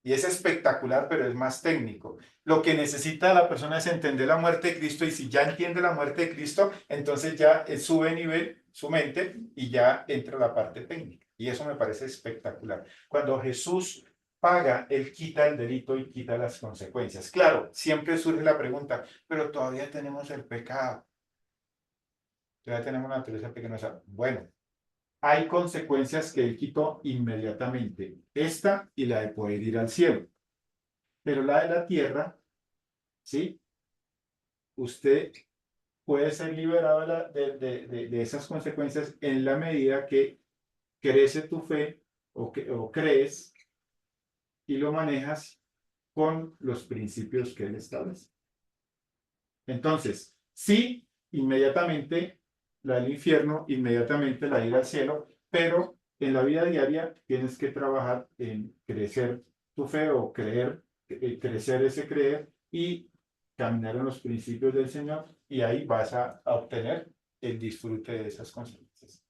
Y es espectacular, pero es más técnico. Lo que necesita la persona es entender la muerte de Cristo, y si ya entiende la muerte de Cristo, entonces ya sube nivel su mente y ya entra la parte técnica. Y eso me parece espectacular. Cuando Jesús paga, Él quita el delito y quita las consecuencias. Claro, siempre surge la pregunta, pero todavía tenemos el pecado. Todavía tenemos una naturaleza pecaminosa. Bueno, hay consecuencias que Él quitó inmediatamente. Esta y la de poder ir al cielo. Pero la de la tierra, ¿sí? Usted puede ser liberado de esas consecuencias en la medida que crece tu fe o crees y lo manejas con los principios que Él establece. Entonces, sí, inmediatamente la del infierno, inmediatamente la de ir al cielo, pero en la vida diaria tienes que trabajar en crecer tu fe o crecer ese creer y caminar en los principios del Señor, y ahí vas a obtener el disfrute de esas consecuencias.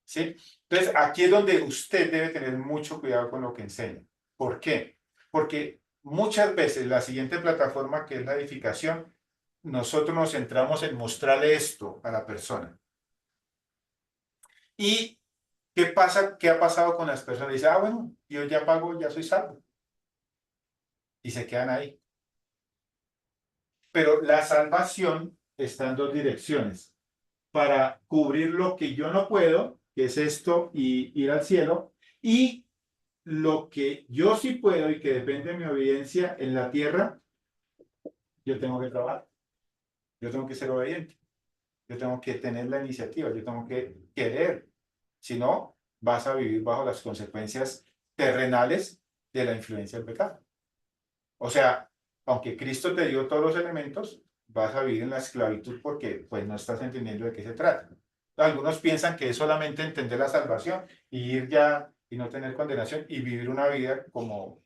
¿Sí? Entonces, aquí es donde usted debe tener mucho cuidado con lo que enseña. ¿Por qué? Porque muchas veces la siguiente plataforma, que es la edificación, nosotros nos centramos en mostrarle esto a la persona. ¿Y qué pasa? ¿Qué ha pasado con las personas? Dicen, bueno, yo ya pago, ya soy salvo. Y se quedan ahí. Pero la salvación está en dos direcciones. Para cubrir lo que yo no puedo, que es esto y ir al cielo, y lo que yo sí puedo y que depende de mi obediencia en la tierra, yo tengo que trabajar. Yo tengo que ser obediente. Yo tengo que tener la iniciativa. Yo tengo que querer. Si no, vas a vivir bajo las consecuencias terrenales de la influencia del pecado. O sea, aunque Cristo te dio todos los elementos, vas a vivir en la esclavitud porque pues no estás entendiendo de qué se trata. Algunos piensan que es solamente entender la salvación y ir ya y no tener condenación y vivir una vida como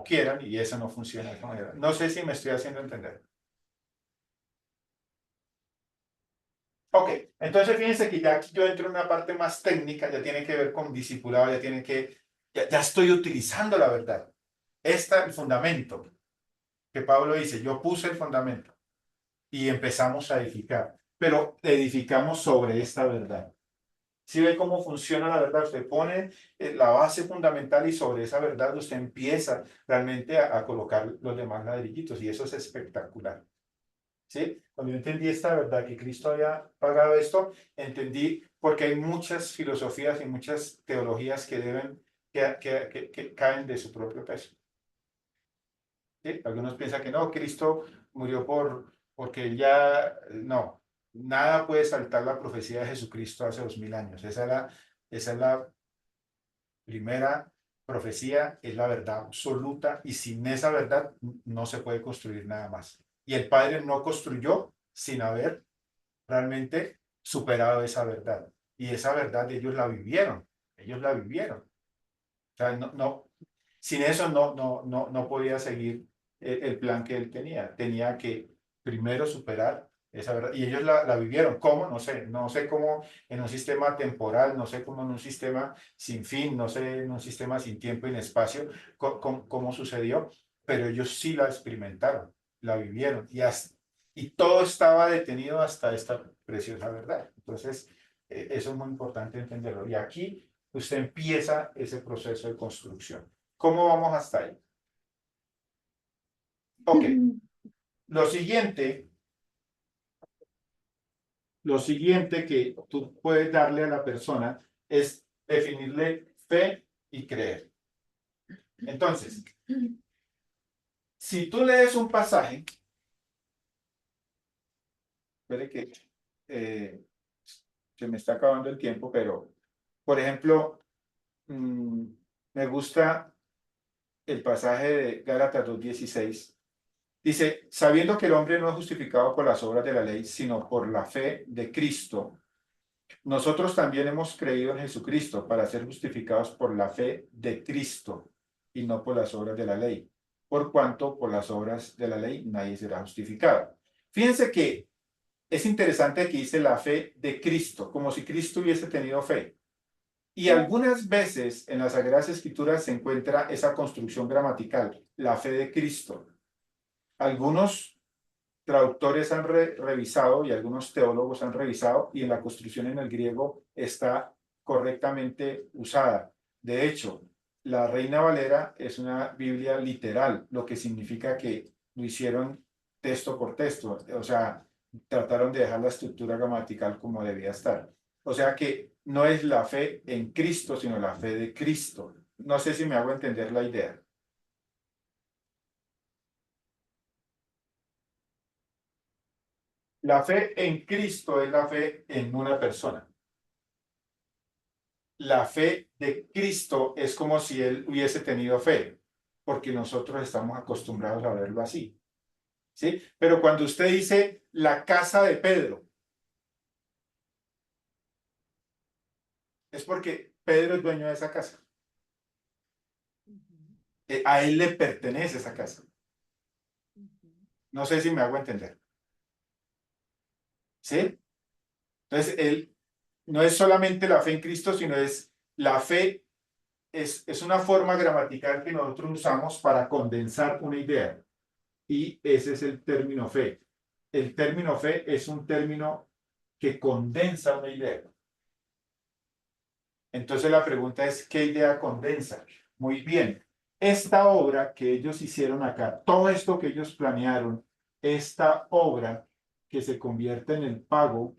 quieran, y eso no funciona de esa manera. No sé si me estoy haciendo entender. Ok, entonces fíjense que ya aquí yo entro en una parte más técnica, ya tiene que ver con discipulado, ya estoy utilizando la verdad. Este es el fundamento que Pablo dice, yo puse el fundamento y empezamos a edificar, pero edificamos sobre esta verdad. ¿Sí ve cómo funciona la verdad? Usted pone la base fundamental y sobre esa verdad usted empieza realmente a colocar los demás ladrillitos, y eso es espectacular. ¿Sí? Cuando yo entendí esta verdad, que Cristo había pagado esto, entendí porque hay muchas filosofías y muchas teologías que caen de su propio peso. ¿Sí? Algunos piensan que no, Cristo murió porque no, nada puede saltar la profecía de Jesucristo hace 2000 años. Esa es la primera profecía, es la verdad absoluta, y sin esa verdad no se puede construir nada más. Y el Padre no construyó sin haber realmente superado esa verdad. Y esa verdad ellos la vivieron. Ellos la vivieron. O sea, sin eso no podía seguir el plan que él tenía. Tenía que primero superar esa verdad. Y ellos la vivieron. ¿Cómo? No sé cómo en un sistema temporal, no sé cómo en un sistema sin fin, no sé en un sistema sin tiempo y en espacio, cómo sucedió, pero ellos sí la experimentaron, la vivieron. Y todo estaba detenido hasta esta preciosa verdad. Entonces, eso es muy importante entenderlo. Y aquí usted empieza ese proceso de construcción. ¿Cómo vamos hasta ahí? Ok. Lo siguiente que tú puedes darle a la persona es definirle fe y creer. Entonces, si tú lees un pasaje, espere que se me está acabando el tiempo, pero, por ejemplo, me gusta el pasaje de Gálatas 2:16. Dice, sabiendo que el hombre no es justificado por las obras de la ley, sino por la fe de Cristo, nosotros también hemos creído en Jesucristo para ser justificados por la fe de Cristo y no por las obras de la ley. por cuanto por las obras de la ley nadie será justificado. Fíjense que es interesante que dice la fe de Cristo, como si Cristo hubiese tenido fe. Y algunas veces en las Sagradas Escrituras se encuentra esa construcción gramatical, la fe de Cristo. Algunos traductores han revisado y algunos teólogos han revisado y en la construcción en el griego está correctamente usada. De hecho, la Reina Valera es una Biblia literal, lo que significa que lo hicieron texto por texto, o sea, trataron de dejar la estructura gramatical como debía estar. O sea que no es la fe en Cristo, sino la fe de Cristo. No sé si me hago entender la idea. La fe en Cristo es la fe en una persona. La fe de Cristo es como si él hubiese tenido fe, porque nosotros estamos acostumbrados a verlo así. ¿Sí? Pero cuando usted dice la casa de Pedro, es porque Pedro es dueño de esa casa. A él le pertenece esa casa. No sé si me hago entender. ¿Sí? Entonces, él no es solamente la fe en Cristo, sino es la fe, es una forma gramatical que nosotros usamos para condensar una idea. Y ese es el término fe. El término fe es un término que condensa una idea. Entonces la pregunta es, ¿qué idea condensa? Muy bien. Esta obra que ellos hicieron acá, todo esto que ellos planearon, esta obra que se convierte en el pago,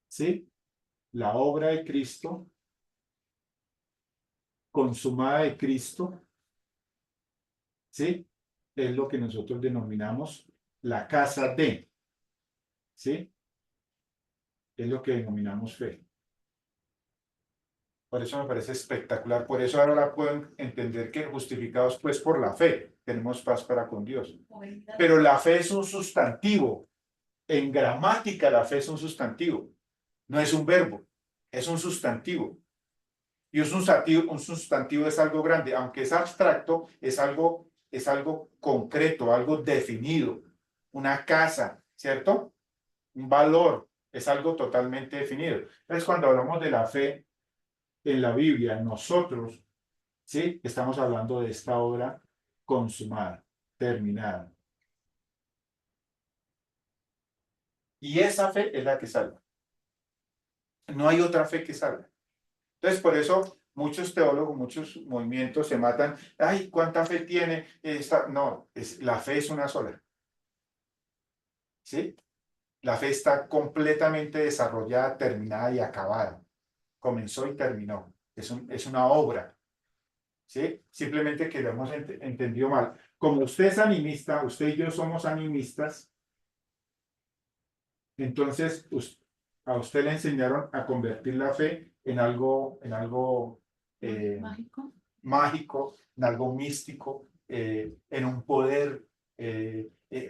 ¿sí? La obra de Cristo, consumada de Cristo, ¿sí? Es lo que nosotros denominamos la casa de, ¿sí? Es lo que denominamos fe. Por eso me parece espectacular. Por eso ahora pueden entender que justificados pues por la fe, tenemos paz para con Dios. Pero la fe es un sustantivo. En gramática la fe es un sustantivo. No es un verbo, es un sustantivo. Y un sustantivo es algo grande. Aunque es abstracto, es algo concreto, algo definido. Una casa, ¿cierto? Un valor, es algo totalmente definido. Entonces cuando hablamos de la fe, en la Biblia, nosotros, ¿sí? Estamos hablando de esta obra consumada, terminada. Y esa fe es la que salva. No hay otra fe que salva. Entonces, por eso muchos teólogos, muchos movimientos se matan. Ay, ¿cuánta fe tiene esta? No, la fe es una sola. ¿Sí? La fe está completamente desarrollada, terminada y acabada. Comenzó y terminó. Es una obra. ¿Sí? Simplemente que lo hemos entendido mal. Como usted es animista, usted y yo somos animistas, entonces a usted le enseñaron a convertir la fe en algo Mágico. mágico, en algo místico, en un poder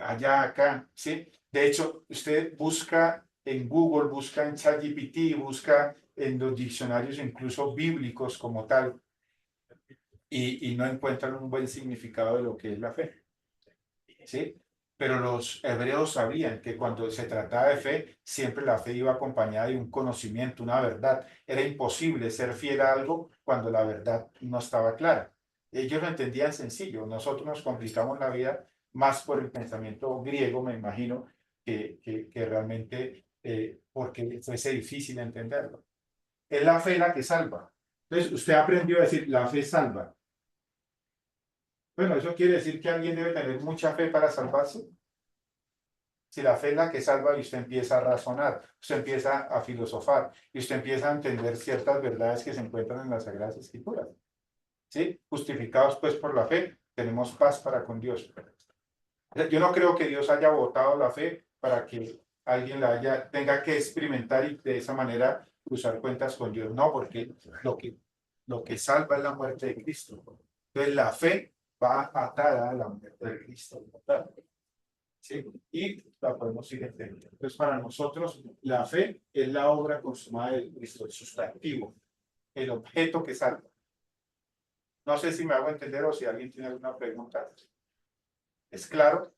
allá, acá, ¿sí? De hecho, usted busca en Google, busca en ChatGPT, busca en los diccionarios incluso bíblicos como tal, y no encuentran un buen significado de lo que es la fe. ¿Sí? Pero los hebreos sabían que cuando se trataba de fe, siempre la fe iba acompañada de un conocimiento, una verdad. Era imposible ser fiel a algo cuando la verdad no estaba clara. Ellos lo entendían sencillo. Nosotros nos complicamos la vida más por el pensamiento griego, me imagino, que realmente porque fuese difícil entenderlo. Es la fe la que salva. Entonces, usted aprendió a decir, la fe salva. Bueno, eso quiere decir que alguien debe tener mucha fe para salvarse. Si la fe es la que salva y usted empieza a razonar, usted empieza a filosofar y usted empieza a entender ciertas verdades que se encuentran en las Sagradas Escrituras. ¿Sí? Justificados pues por la fe, tenemos paz para con Dios. Yo no creo que Dios haya votado la fe para que alguien tenga que experimentar y de esa manera cruzar cuentas con Dios. No, porque lo que salva es la muerte de Cristo. Entonces la fe va atada a la muerte de Cristo. ¿Sí? Y la podemos ir entendiendo. Entonces, para nosotros, la fe es la obra consumada de Cristo, el sustantivo, el objeto que salva. No sé si me hago entender o si alguien tiene alguna pregunta. ¿Es claro?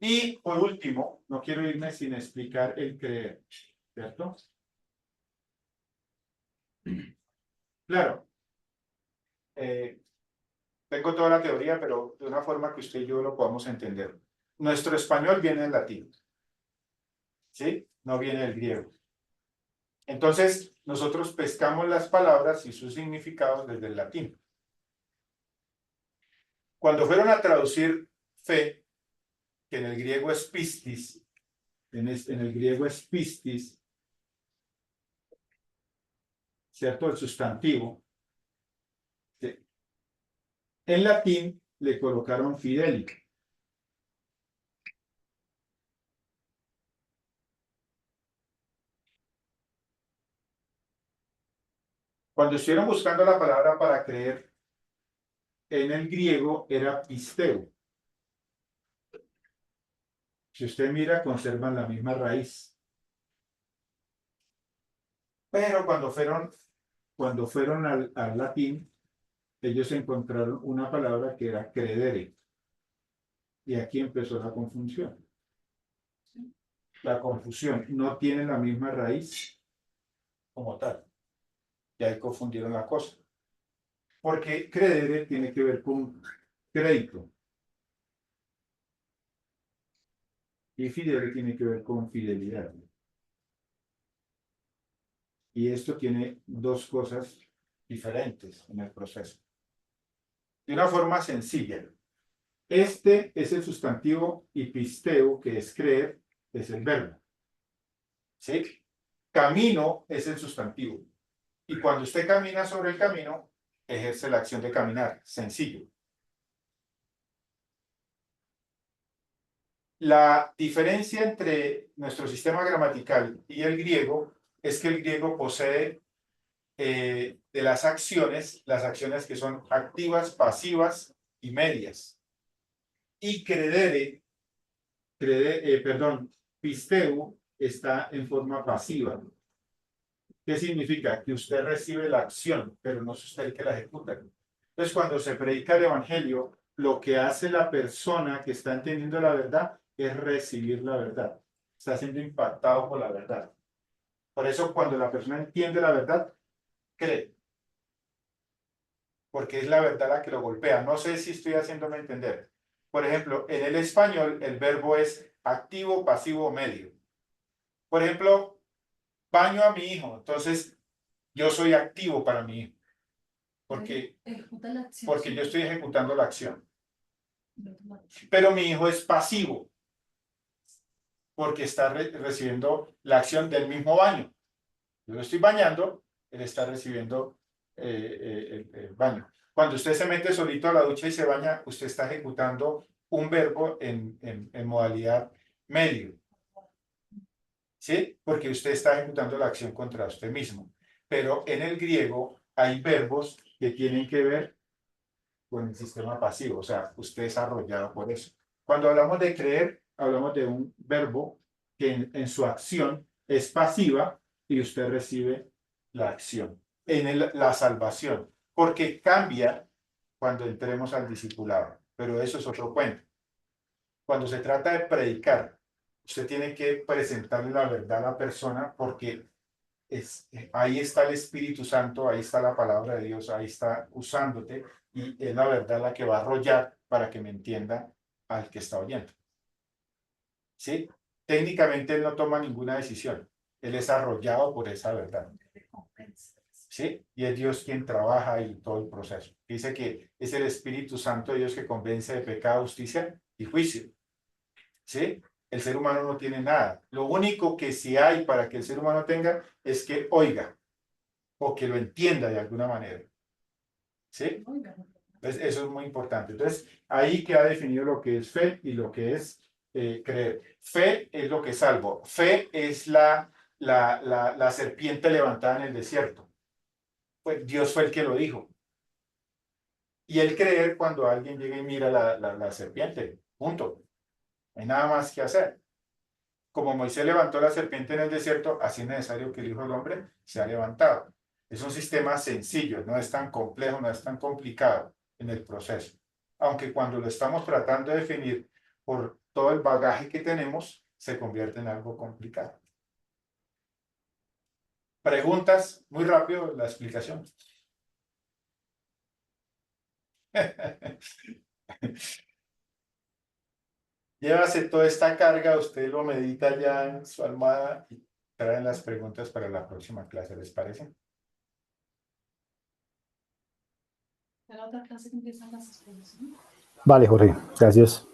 Y por último, no quiero irme sin explicar el creer, ¿cierto? Claro, tengo toda la teoría, pero de una forma que usted y yo lo podamos entender. Nuestro español viene del latín, ¿sí? No viene del griego. Entonces, nosotros pescamos las palabras y sus significados desde el latín. Cuando fueron a traducir fe, que en el griego es pistis, en el griego es pistis, ¿cierto? El sustantivo. ¿Sí? En latín le colocaron fideli. Cuando estuvieron buscando la palabra para creer, en el griego era pisteu. Si usted mira, conservan la misma raíz. Pero cuando fueron al latín, ellos encontraron una palabra que era credere. Y aquí empezó la confusión. La confusión no tiene la misma raíz como tal. Y ahí confundieron la cosa. Porque credere tiene que ver con crédito. Y fidele tiene que ver con fidelidad. Y esto tiene dos cosas diferentes en el proceso. De una forma sencilla. Este es el sustantivo y pisteo, que es creer, es el verbo. ¿Sí? Camino es el sustantivo. Y cuando usted camina sobre el camino, ejerce la acción de caminar. Sencillo. La diferencia entre nuestro sistema gramatical y el griego es que el griego posee de las acciones que son activas, pasivas y medias. Y pisteu está en forma pasiva. ¿Qué significa? Que usted recibe la acción, pero no es usted el que la ejecuta. Entonces, cuando se predica el evangelio, lo que hace la persona que está entendiendo la verdad es recibir la verdad. Está siendo impactado por la verdad. Por eso, cuando la persona entiende la verdad, cree. Porque es la verdad la que lo golpea. No sé si estoy haciéndome entender. Por ejemplo, en el español, el verbo es activo, pasivo o medio. Por ejemplo, baño a mi hijo. Entonces, yo soy activo para mi hijo. Porque yo estoy ejecutando la acción. Pero mi hijo es pasivo. Porque está recibiendo la acción del mismo baño. Yo lo estoy bañando, él está recibiendo el baño. Cuando usted se mete solito a la ducha y se baña, usted está ejecutando un verbo en modalidad medio. ¿Sí? Porque usted está ejecutando la acción contra usted mismo. Pero en el griego hay verbos que tienen que ver con el sistema pasivo. O sea, usted es arrollado por eso. Cuando hablamos de creer, hablamos de un verbo que en su acción es pasiva y usted recibe la acción. La salvación. Porque cambia cuando entremos al discipulado. Pero eso es otro cuento. Cuando se trata de predicar, usted tiene que presentarle la verdad a la persona porque ahí está el Espíritu Santo, ahí está la palabra de Dios, ahí está usándote y es la verdad la que va a arrollar para que me entienda al que está oyendo. ¿Sí? Técnicamente él no toma ninguna decisión, él es arrollado por esa verdad. ¿Sí? Y es Dios quien trabaja y todo el proceso. Dice que es el Espíritu Santo de Dios que convence de pecado, justicia y juicio. ¿Sí? El ser humano no tiene nada. Lo único que sí hay para que el ser humano tenga es que oiga o que lo entienda de alguna manera. ¿Sí? Entonces, eso es muy importante. Entonces, ahí queda definido lo que es fe y lo que es creer. Fe es lo que salvo. Fe es la serpiente levantada en el desierto. Pues Dios fue el que lo dijo. Y el creer cuando alguien llega y mira la serpiente. Punto. No hay nada más que hacer. Como Moisés levantó la serpiente en el desierto, así es necesario que el Hijo del Hombre sea levantado. Es un sistema sencillo, no es tan complejo, no es tan complicado en el proceso. Aunque cuando lo estamos tratando de definir por todo el bagaje que tenemos, se convierte en algo complicado. Preguntas, muy rápido la explicación. Llévase toda esta carga, usted lo medita ya en su almohada y traen las preguntas para la próxima clase, ¿les parece? En la otra clase que empiezan las exposiciones. Vale, Jorge, gracias.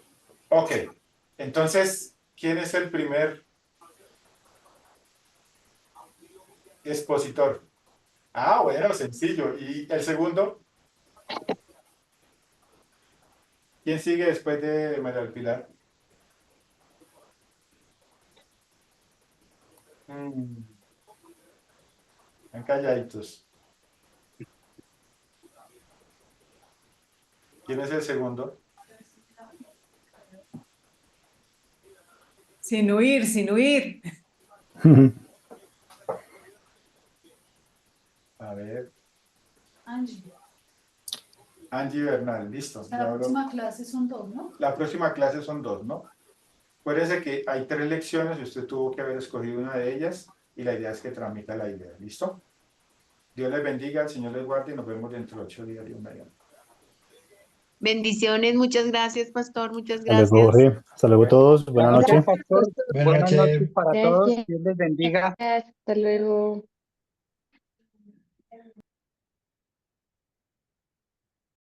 Ok, entonces, ¿quién es el primer expositor? Ah, bueno, sencillo. ¿Y el segundo? ¿Quién sigue después de María del Pilar? Están calladitos. ¿Quién es el segundo? Sin huir, sin huir. A ver, Angie, Angie Bernal, listo. hasta Ya la hablo. próxima clase son 2, ¿no? La próxima clase son 2, ¿no? Acuérdense que hay 3 lecciones y usted tuvo que haber escogido una de ellas y la idea es que transmita la idea, ¿listo? Dios les bendiga, el Señor les guarde y nos vemos dentro de 8 días. Dios mediante. Bendiciones, muchas gracias, pastor, muchas Hasta luego, gracias. Jorge. Hasta luego todos. Buenas Buenas noches. noches, pastor. Buenas Buenas noches. noches para todos. Dios les bendiga. Hasta luego.